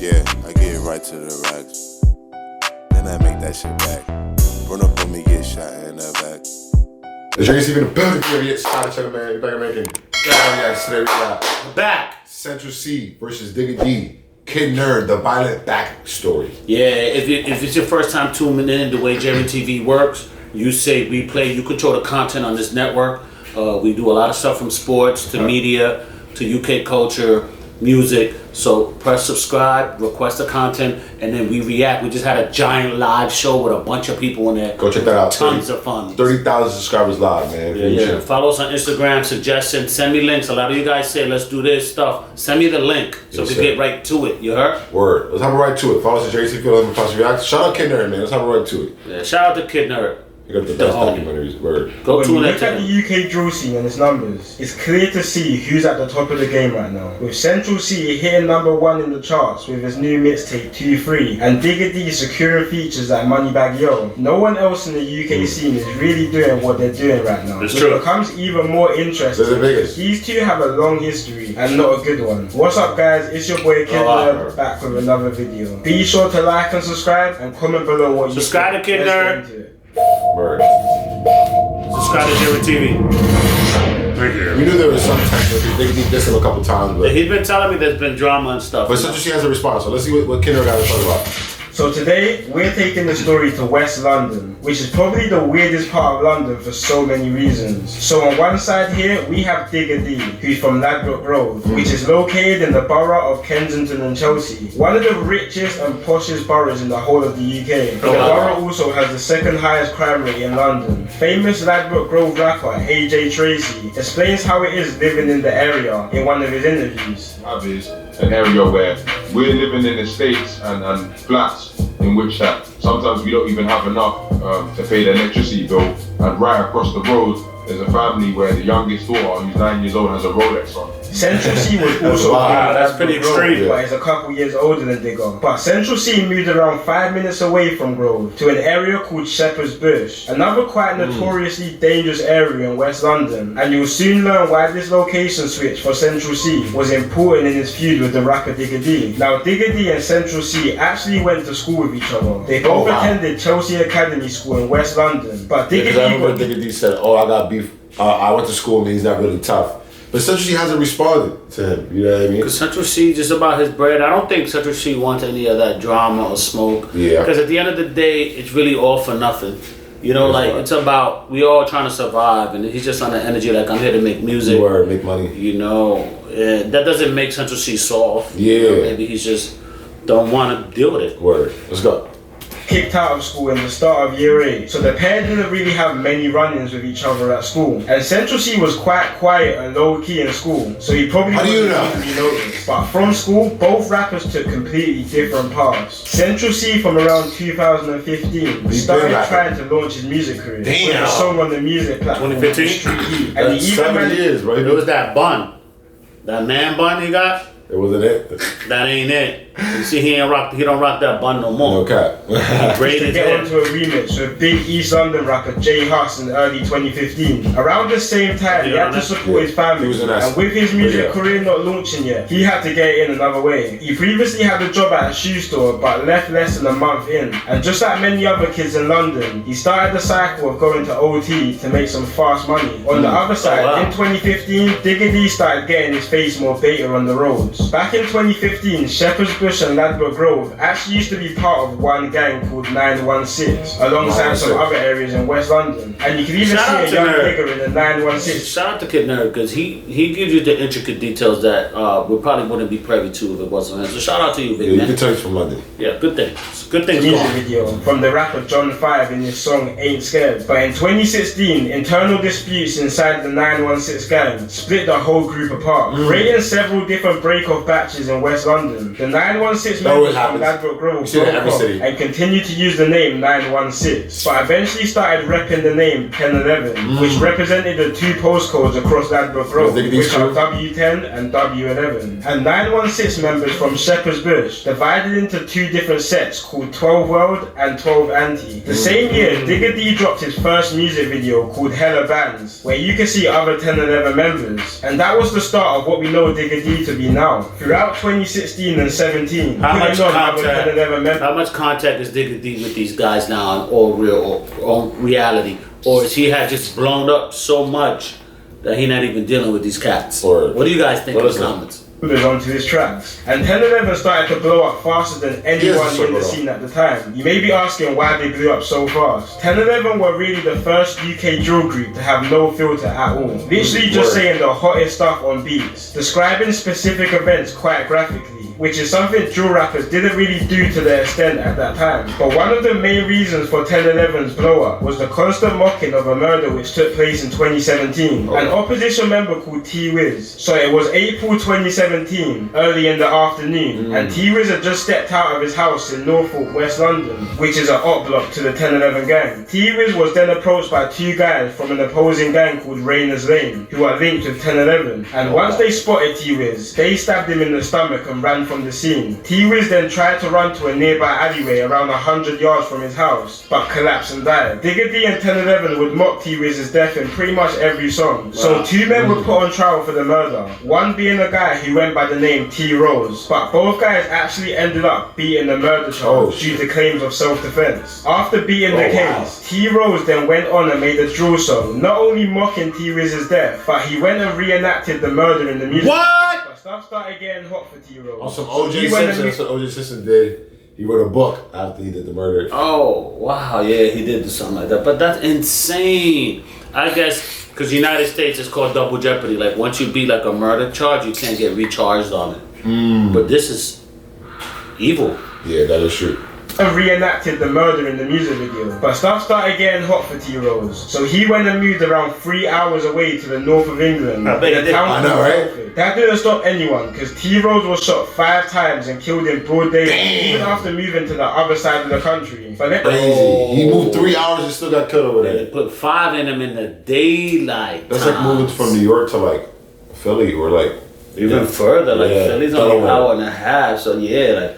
Yeah, I get right to the racks. Then I make that shit back. Run up on me, get shot in the back. The Drake's even a building here. Get started, check man. You think I'm making? Yeah, today we got back. Central C versus Digga D. Kid Nerd, the violent back story. Yeah, if it's your first time tuning in, the way Jerry TV works, you say we play, you control the content on this network. We do a lot of stuff from sports to media to UK culture, music. So press subscribe, request the content, and then we react. We just had a giant live show with a bunch of people in there. Go check that out. Tons of fun. 30,000 subscribers live, man. Yeah. Follow us on Instagram, suggestions, send me links. A lot of you guys say, let's do this stuff. Send me the link so we can get right to it. You heard? Word. Let's have a right to it. Follow us at JC Field and Plus React. Shout out Kid Nerd, man. Let's have a right to it. Yeah, shout out to Kid Nerd. You got the best documentaries. Word. Go when to you look at the UK drill scene and its numbers, it's clear to see who's at the top of the game right now. With Central C hitting #1 in the charts with his new mixtape 2-3 and Digga D securing features like Moneybag Yo, no one else in the UK scene is really doing what they're doing right now. It's Which true. becomes even more interesting. They're the biggest. These two have a long history and not a good one. What's up guys, it's your boy Kid Nerd back with another video. Be sure to like and subscribe and comment below what you Subscribe to Kid Nerd. Word. Subscribe to Jerry TV. Thank you. We knew there was some tension. Digga D dissed him a couple times, but He's been telling me there's been drama and stuff. Central C has a response. So let's see what Kid Nerd got to talk about. So today, we're taking the story to West London, which is probably the weirdest part of London for so many reasons. So on one side here, we have Digga D, who's from Ladbroke Grove, which is located in the borough of Kensington and Chelsea, one of the richest and poshest boroughs in the whole of the UK. The borough also has the second highest crime rate in London. Famous Ladbroke Grove rapper AJ Tracy explains how it is living in the area in one of his interviews. Is an area where we're living in estates and flats in which that sometimes we don't even have enough to pay the electricity bill, and right across the road there's a family where the youngest daughter, who's 9 years old, has a Rolex on. Central C was also that's pretty extreme, but it's a couple years older than Digga. But Central C moved around 5 minutes away from Grove to an area called Shepherd's Bush, another quite notoriously dangerous area in West London. And you'll soon learn why this location switch for Central C was important in his feud with the rapper Digga D. Now Digga D and Central C actually went to school with each other. They both attended Chelsea Academy School in West London. But Digga Digga D said, "Oh, I got beef. I went to school and he's not really tough." But Central C hasn't responded to him, you know what I mean? Because Central C just about his bread. I don't think Central C wants any of that drama or smoke. Yeah. Because at the end of the day, it's really all for nothing. You know, it's about, we all trying to survive, and he's just on the energy like, I'm here to make music. Word, make money. You know, that doesn't make Central C soft. Yeah. You know, maybe he's just don't want to deal with it. Word, let's go. Kicked out of school in the start of year 8, so the pair didn't really have many run-ins with each other at school. And Central C was quite quiet and low-key in school, so he probably wasn't easily noticed. But from school, both rappers took completely different paths. Central C from around 2015 started trying to launch his music career with a song on the music platform 2015? and he even 7 years, right? It was that bun. That man bun he got? It wasn't it. That ain't it. You see, he don't rock that bun no more. No cap. To get onto a remix with big East London rapper J Huss in early 2015. Around the same time, he had to support his family, and with his music career not launching yet, he had to get in another way. He previously had a job at a shoe store, but left less than a month in. And just like many other kids in London, he started the cycle of going to OT to make some fast money. On the other side, in 2015, Digga D started getting his face more beta on the roads. Back in 2015, Shepherd's Bush and Ladbroke Grove actually used to be part of one gang called 916, alongside some other areas in West London. And you can even see a young nigger in the 916. Shout out to Kid Nerd, because he gives you the intricate details that we probably wouldn't be privy to if it wasn't him. So shout out to you, big man. You can tell he's from London. Yeah, good things. Good things. Music video from the rapper John 5 in his song Ain't Scared. But in 2016, internal disputes inside the 916 gang split the whole group apart, creating several different break-off batches in West London. The 916 members from Ladbroke Grove broke up and continued to use the name 916, but eventually started repping the name 1011, which represented the two postcodes across Ladbroke Grove, which are W10 and W11. And 916 members from Shepherd's Bush divided into two different sets called 12 World and 12 Anti. The same year, Digga D dropped his first music video called Hella Bands, where you can see other 1011 members. And that was the start of what we know Digga D to be now. Now, throughout 2016 and 17, How much putting on other contact? 10-11 members. How much contact is Digga D with these guys now, in all real or reality, or is he had just blown up so much that he not even dealing with these cats? Or- What do you guys think in the comments? Onto his tracks. And 10-11 started to blow up faster than anyone in the scene at the time. You may be asking why they blew up so fast. 10-11 were really the first UK drill group to have no filter at all. Literally just saying the hottest stuff on beats, describing specific events quite graphically, which is something drill rappers didn't really do to the extent at that time. But one of the main reasons for 10-11's blow up was the constant mocking of a murder which took place in 2017. An opposition member called T.Wiz. So it was April 2017, early in the afternoon, and T.Wiz had just stepped out of his house in Norfolk, West London, which is an op block to the 10-11 gang. T.Wiz was then approached by two guys from an opposing gang called Rainers Lane, who are linked with 10-11, and once they spotted T.Wiz, they stabbed him in the stomach and ran from the scene. T.Wiz then tried to run to a nearby alleyway around 100 yards from his house, but collapsed and died. Digga D and 10-11 would mock T.Wiz's death in pretty much every song. So two men were put on trial for the murder, one being a guy who went by the name T. Rose, but both guys actually ended up beating the murder charge due to claims of self-defense. After beating the case, T. Rose then went on and made a drill song, not only mocking T-Wiz's death, but he went and reenacted the murder in the music. What? But stuff started getting hot for T. Rose. On some O.J. Simpson, that's what O.J. Simpson did. He wrote a book after he did the murder. Oh, wow, yeah, he did do something like that. But that's insane. I guess, because United States is called double jeopardy. Like, once you beat like a murder charge, you can't get recharged on it. But this is evil. Yeah, that is true. And reenacted the murder in the music video. But stuff started getting hot for T-Rose. So he went and moved around 3 hours away to the north of England. I bet he did. I know, right? That didn't stop anyone, because T-Rose was shot 5 times and killed in broad daylight, even after moving to the other side of the country. But Crazy. He moved 3 hours and still got killed over They there. put 5 in him in the daylight. That's like moving from New York to like Philly or like Even further, like Philly's only an Delaware. hour and a half. So yeah, like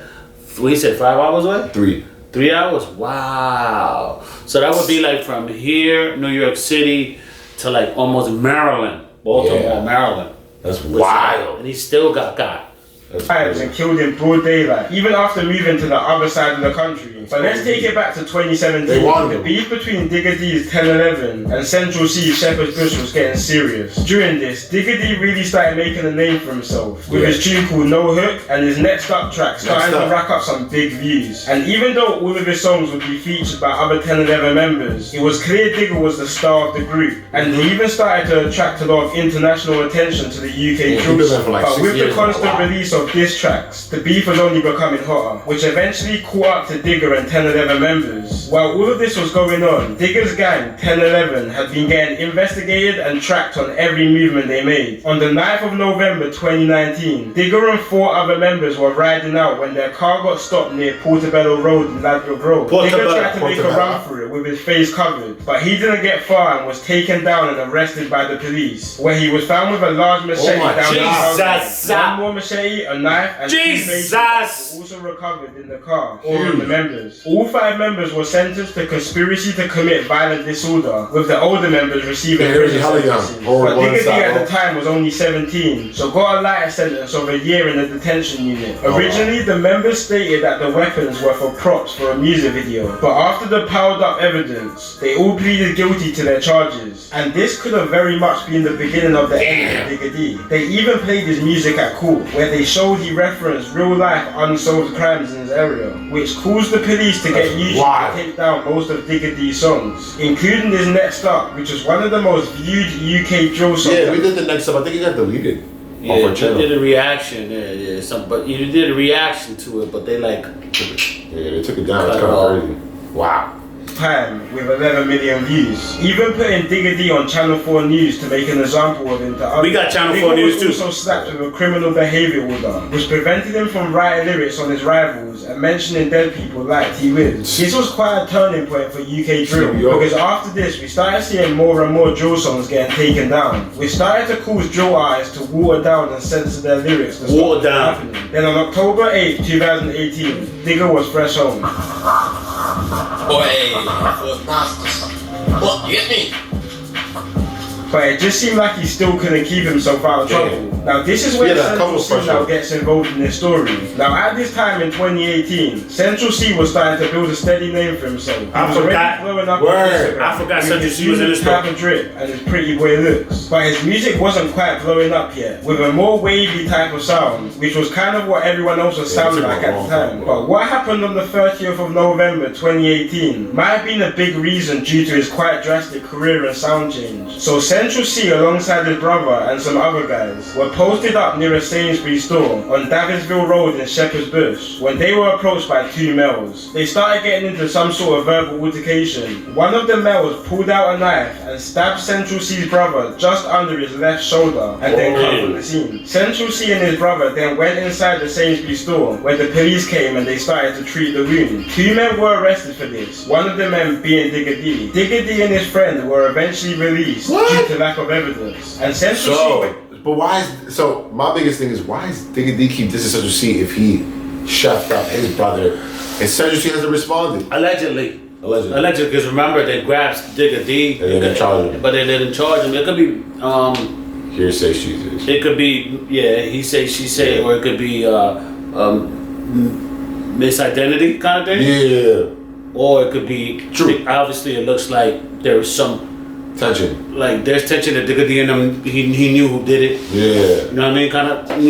we said 5 hours away? 3. 3 hours? Wow. So that would be like from here, New York City, to like almost Maryland, Baltimore, Maryland. That's wild. And he still got got. times and killed in broad daylight, even after moving to the other side of the country. But let's take it back to 2017. The beef between Digga D's 10-11 and Central C's Shepherd's Bush was getting serious. During this, Digga D really started making a name for himself with his tune called No Hook and his Next Up track starting to rack up some big views. And even though all of his songs would be featured by other 10-11 members, it was clear Digga was the star of the group, and he even started to attract a lot of international attention to the UK troops. But with the constant release of diss tracks, the beef was only becoming hotter, which eventually caught up to Digga and 10-11 members. While all of this was going on, Digga's gang, 10-11, had been getting investigated and tracked on every movement they made. On the 9th of November 2019, Digga and 4 other members were riding out when their car got stopped near Portobello Road in Ladbroke Grove. Digga tried to make a run for it with his face covered, but he didn't get far and was taken down and arrested by the police, where he was found with a large machete down Jesus. one more machete, a knife, and Jesus. 2 bases were also recovered in the car. All of the members. All 5 members were sentenced to conspiracy to commit violent disorder, with the older members receiving prison sentences. But Digga D at the time was only 17, so got a lighter sentence of a year in the detention unit. Originally, the members stated that the weapons were for props for a music video, but after the piled up evidence, they all pleaded guilty to their charges. And this could have very much been the beginning of the end of Digga D. They even played his music at court, where they showed he referenced real life unsolved crimes in his area, which caused the police to get YouTube to take down most of Digga D's songs, including his Next Up, which was one of the most viewed UK drill songs. Yeah, we did the Next Up. I think it got deleted. Yeah, you did a reaction. But you did a reaction to it, but they like. Yeah, they took it down. It's kind of crazy. Wow. Time with 11 million views. Even putting Digga D on Channel 4 News to make an example of him to others. We got Channel 4 News too. He was also slapped with a criminal behaviour order, which prevented him from writing lyrics on his rivals and mentioning dead people like T.Wiz. This was quite a turning point for UK drill, because after this we started seeing more and more drill songs getting taken down, which started to cause drill artists to water down and censor their lyrics to stop happening. Then on October 8, 2018, Digga was fresh home. Boy, masters. What, you get me? but it just seemed like he still couldn't keep himself out of trouble. Now this is where Central C now gets involved in this story. Now at this time in 2018, Central C was starting to build a steady name for himself. He was already blowing up on Instagram. I forgot Central C was in this story. Drip and his pretty boy looks, but his music wasn't quite blowing up yet, with a more wavy type of sound, which was kind of what everyone else was sounding like at the time. But what happened on the 30th of November 2018 might have been a big reason due to his quite drastic career and sound change. So Central C alongside his brother and some other guys were posted up near a Sainsbury's store on Davisville Road in Shepherd's Bush when they were approached by two males. They started getting into some sort of verbal altercation. One of the males pulled out a knife and stabbed Central C's brother just under his left shoulder and then cut from the scene. Central C and his brother then went inside the Sainsbury's store where the police came and they started to treat the wound. Two men were arrested for this, one of the men being Digga D. Digga D and his friend were eventually released due to lack of evidence. And Central C... But why is... So, my biggest thing is, why is Digga D keep this in Central C if he chefed up his brother and Central C hasn't responded? Allegedly, because remember they grabbed Digga D, and they didn't charge him. But they didn't charge him. It could be hearsay, she says. It could be he say, she say, or it could be misidentity kind of thing. Yeah. Or it could be true. Obviously, it looks like there was some tension. Like there's tension that Digga D and him. He knew who did it. Yeah. You know what I mean? Kind of.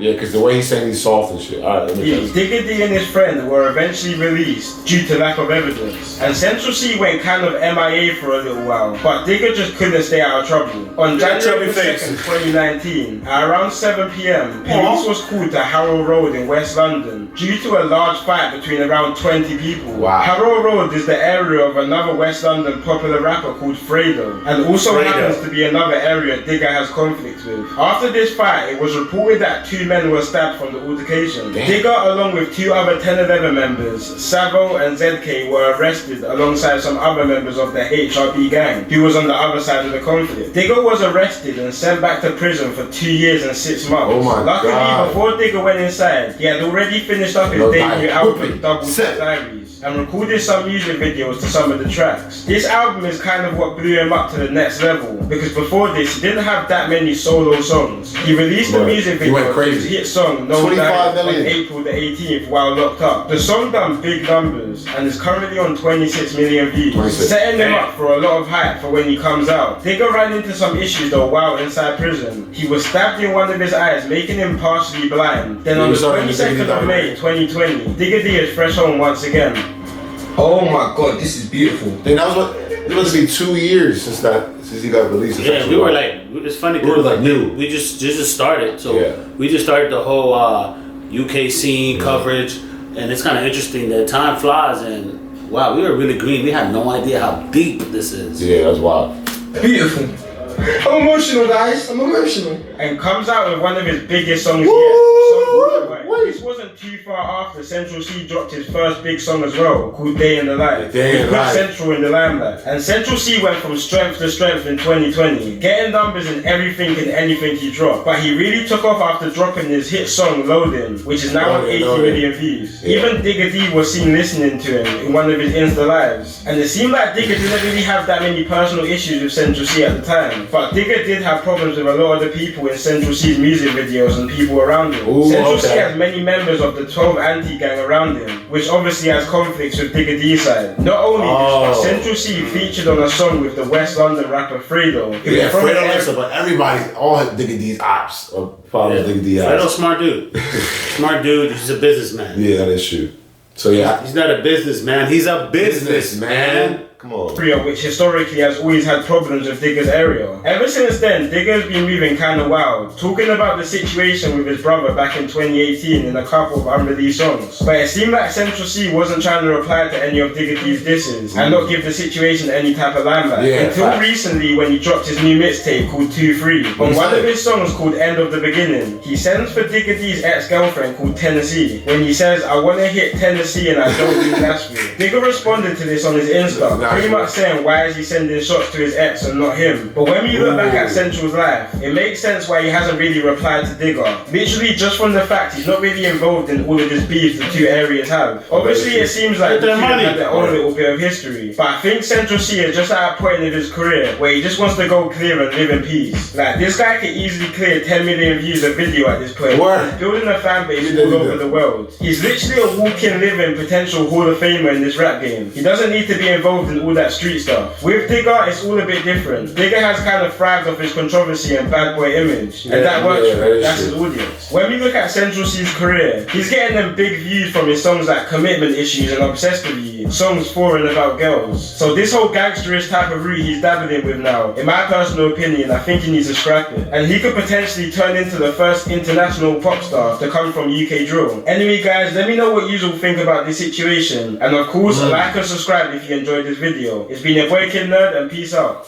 Yeah, because the way he's saying he's soft and shit. All right. Digga D and his friend were eventually released due to lack of evidence, and Central C went kind of MIA for a little while, but Digga just couldn't stay out of trouble. On January 2nd, 2019, at around 7 p.m, police was called to Harrow Road in West London due to a large fight between around 20 people. Wow. Harrow Road is the area of another West London popular rapper called Fredo, and also happens to be another area Digga has conflict with. After this fight, it was reported that 2 men were stabbed from the altercation. Digga, along with 2 other 1011 members, Savo and ZK, were arrested alongside some other members of the HRB gang, who was on the other side of the conflict. Digga was arrested and sent back to prison for 2 years and 6 months. Oh my Luckily, God. Before Digga went inside, he had already finished up his debut album, Double Set Diaries, and recorded some music videos to some of the tracks. This album is kind of what blew him up to the next level, because before this, he didn't have that many solo songs. He released a music video for his hit song, No Doubt, on April the 18th while locked up. The song done big numbers and is currently on 26 million views, setting him up for a lot of hype for when he comes out. Digga ran into some issues though while inside prison. He was stabbed in one of his eyes, making him partially blind. Then on the 22nd of May 2020, Digga D is fresh home once again. Oh my God, this is beautiful. Then that was what, it must be 2 years since he got released. Yeah, we were like, it's funny because we were like new. We just started, so we just started the whole UK scene coverage, and it's kind of interesting that time flies, and wow, we were really green. We had no idea how deep this is. Yeah, that's wild. Beautiful. I'm emotional, guys. I'm emotional. And comes out with one of his biggest songs yet. This wasn't too far after Central C dropped his first big song as well, called Day in the Life. It put Central in the limelight. And Central C went from strength to strength in 2020, getting numbers in everything and anything he dropped. But he really took off after dropping his hit song Loading, which is now on 80 million views. Even Digga D was seen listening to him in one of his Insta lives. And it seemed like Digga didn't really have that many personal issues with Central C at the time. But Digga did have problems with a lot of the people in Central C's music videos and people around him. Central C has many members of the 12 anti-gang around him, which obviously has conflicts with Digga D's side. Not only this, but Central C featured on a song with the West London rapper Fredo. Fredo, but everybody, all Digga D's ops follows Digga D's ops. Fredo's smart dude. Smart dude, he's a businessman. Yeah, that is true. So yeah. He's not a businessman, he's a businessman. Come on. Which historically has always had problems with Digga's area. Ever since then, Digga's been moving kind of wild, talking about the situation with his brother back in 2018 in a couple of unreleased songs. But it seemed like Central C wasn't trying to reply to any of Digga D's disses and not give the situation any type of limelight. Until recently when he dropped his new mixtape called 2-3. On one of his songs called End of the Beginning, he sends for Digga D's ex-girlfriend called Tennessee when he says, I wanna hit Tennessee and I don't do Nashville. Digga responded to this on his Insta. pretty much saying why is he sending shots to his ex and not him. But when we look back at Central's life, it makes sense why he hasn't really replied to Digga. Literally just from the fact he's not really involved in all of this beef the two areas have. Obviously it seems like the two have their own little bit of history, but I think Central C is just at a point in his career where he just wants to go clear and live in peace. Like, this guy could easily clear 10 million views a video at this point. He's building a fan base all over the world. He's literally a walking, living, potential Hall of Famer in this rap game. He doesn't need to be involved in all that street stuff. With Digga, it's all a bit different. Digga has kind of thrived off his controversy and bad boy image, and that works for him. That's his audience. When we look at Central C's career, he's getting them big views from his songs like Commitment Issues and Obsessed With You, songs for and about girls. So this whole gangsterish type of route he's dabbling with now, in my personal opinion, I think he needs to scrap it. And he could potentially turn into the first international pop star to come from UK drill. Anyway guys, let me know what you all think about this situation. And of course, like and subscribe if you enjoyed this video. It's been your boy Kid Nerd, and peace out.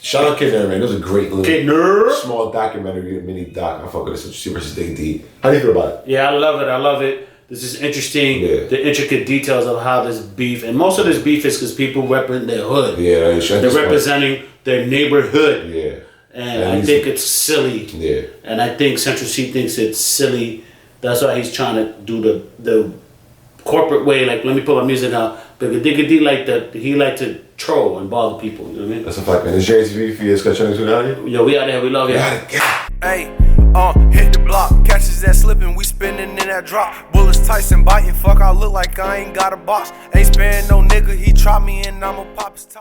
Shout out Kid Nerd, man. It was a great little Kid Nerd. small documentary, mini doc. I fuck with this C versus Digga D. How do you feel about it? Yeah, I love it. This is interesting. Yeah. The intricate details of how this beef, and most of this beef is because people represent their hood. Yeah, they're representing their neighborhood. Yeah. And I think it's silly. Yeah. And I think Central C thinks it's silly. That's why he's trying to do the corporate way. Like, let me put my music out. But Digga D he like to troll and bother people. You know what I mean? That's a fact, man. It's JTV for your Escalating. Yo, we out there. We love you. Hey, hit the block, catches that slipping, we spinning in that drop. Bullets Tyson biting, fuck, I look like I ain't got a box. Ain't sparing no nigga, he trot me and I'ma pop his top.